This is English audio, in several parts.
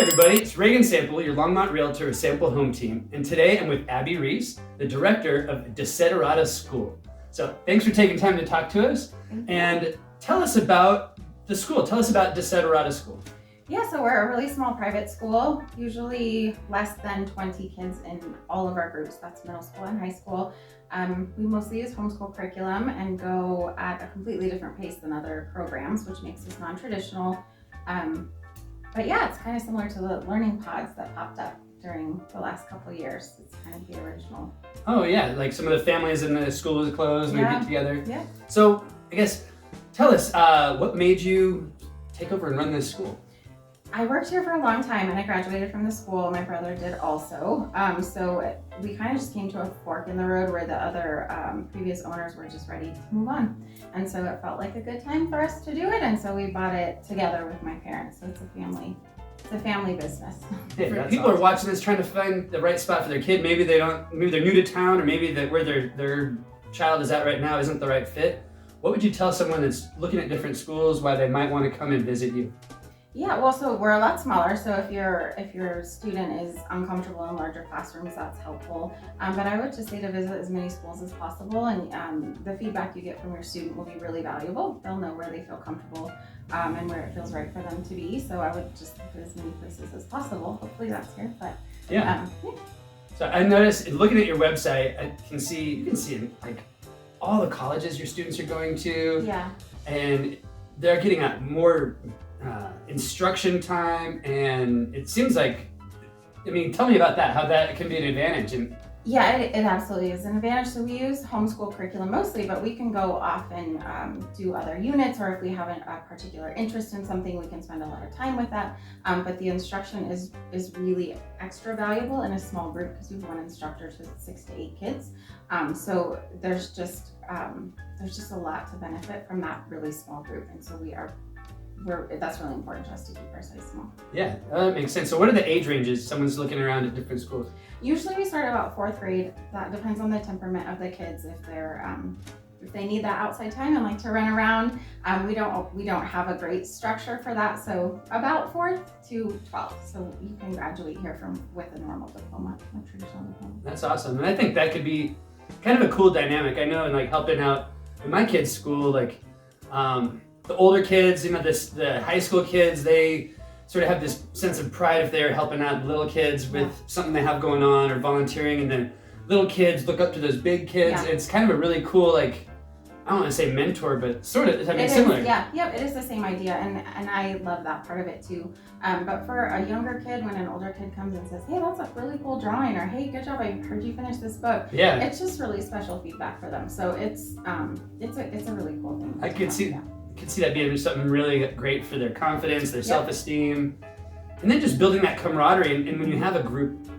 everybody, it's Regan Sample, your Longmont Realtor Sample Home Team, and today I'm with Abbi Reese, the director of Desiderata School. So thanks for taking time to talk to us, and tell us about the school. Tell us about Desiderata School. Yeah, so we're a really small private school, usually less than 20 kids in all of our groups. That's middle school and high school. We mostly use homeschool curriculum and go at a completely different pace than other programs, which makes us non-traditional. But yeah, it's kind of similar to the learning pods that popped up during the last couple of years. It's kind of the original. Oh yeah, like some of the families in the school was closed and we get together. Yeah. So I guess, tell us, what made you take over and run this school? I worked here for a long time and I graduated from the school. My brother did also. So we kind of just came to a fork in the road where the other previous owners were just ready to move on. And so it felt like a good time for us to do it. And so we bought it together with my parents. So it's a family business. Yeah, people are watching this trying to find the right spot for their kid. Maybe they're new to town, or maybe where their child is at right now isn't the right fit. What would you tell someone that's looking at different schools why they might want to come and visit you? Yeah, well, so we're a lot smaller, so if your student is uncomfortable in larger classrooms, that's helpful. But I would just say to visit as many schools as possible, and the feedback you get from your student will be really valuable. They'll know where they feel comfortable and where it feels right for them to be. So I would just look at as many places as possible. Hopefully that's here, but yeah. So I noticed, looking at your website, you can see like all the colleges your students are going to. Yeah. And they're getting at more instruction time, and it seems like, tell me about that, how that can be an advantage. And yeah, it absolutely is an advantage. So we use homeschool curriculum mostly, but we can go off and do other units, or if we have a particular interest in something, we can spend a lot of time with that. But the instruction is really extra valuable in a small group because we have one instructor to 6 to 8 kids. So there's just a lot to benefit from that really small group, and so that's really important to us to keep our size small. Yeah, that makes sense. So what are the age ranges someone's looking around at different schools? Usually we start about 4th grade. That depends on the temperament of the kids. If they need that outside time and like to run around, we don't have a great structure for that. So about 4th to 12th. So you can graduate here with a normal diploma, a traditional diploma. That's awesome. And I think that could be kind of a cool dynamic. I know in like helping out in my kids' school, like the older kids, the high school kids, they sort of have this sense of pride if they're helping out little kids with something they have going on or volunteering, and then little kids look up to those big kids. Yeah. It's kind of a really cool, like, I don't want to say mentor, but sort of, similar. Yep, it is the same idea, and I love that part of it too. But for a younger kid, when an older kid comes and says, "Hey, that's a really cool drawing," or "Hey, good job, I heard you finish this book," it's just really special feedback for them. So it's a really cool thing. I could see that being something really great for their confidence, their self-esteem, and then just building that camaraderie. And when you have a group,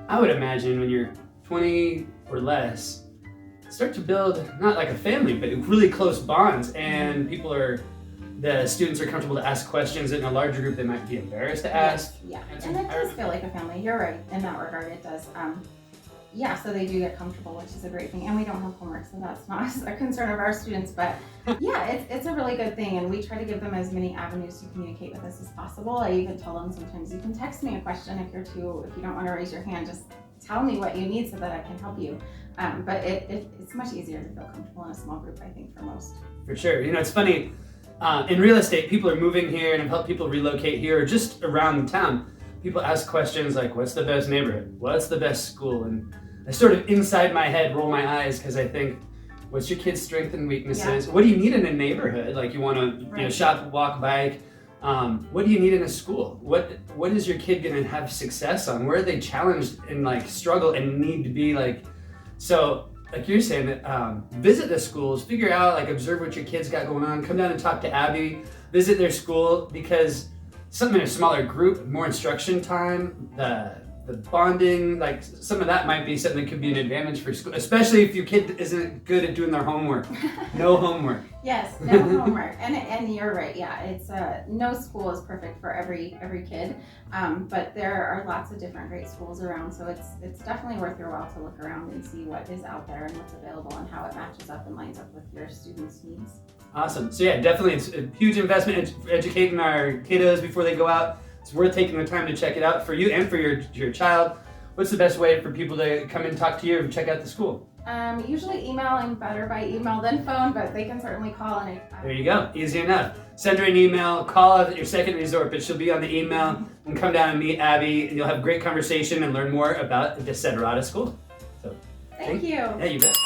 I would imagine when you're 20 or less, start to build not like a family, but really close bonds, and the students are comfortable to ask questions. In a larger group, they might be embarrassed to ask. Yeah, and it does feel like a family. You're right in that regard. It does. So they do get comfortable, which is a great thing. And we don't have homework, so that's not a concern of our students. But yeah, it's a really good thing. And we try to give them as many avenues to communicate with us as possible. I even tell them sometimes you can text me a question if you don't want to raise your hand, just tell me what you need so that I can help you. But it's much easier to feel comfortable in a small group, I think, for most. For sure. It's funny, in real estate, people are moving here and have helped people relocate here or just around town. People ask questions like, what's the best neighborhood? What's the best school? And I sort of inside my head roll my eyes because I think, what's your kid's strengths and weaknesses? Yeah. What do you need in a neighborhood? Like you want to shop, walk, bike. What do you need in a school? What is your kid going to have success on? Where are they challenged and like struggle and need to be like? So like you're saying, visit the schools, figure out, like observe what your kids got going on, come down and talk to Abbi, visit their school, because something in a smaller group, more instruction time, the bonding, like some of that might be something that could be an advantage for school, especially if your kid isn't good at doing their homework. No homework. Yes, no homework. And you're right. Yeah, it's no school is perfect for every kid, but there are lots of different great schools around. So it's definitely worth your while to look around and see what is out there and what's available and how it matches up and lines up with your students' needs. Awesome. So yeah, definitely it's a huge investment in educating our kiddos before they go out. It's worth taking the time to check it out for you and for your child. What's the best way for people to come and talk to you or check out the school? Usually email. I'm better by email than phone, but they can certainly call anytime. There you go. Easy enough. Send her an email. Call at your second resort, but she'll be on the email. And come down and meet Abby, and you'll have a great conversation and learn more about Desiderata School. So, Thank you. Yeah, you bet.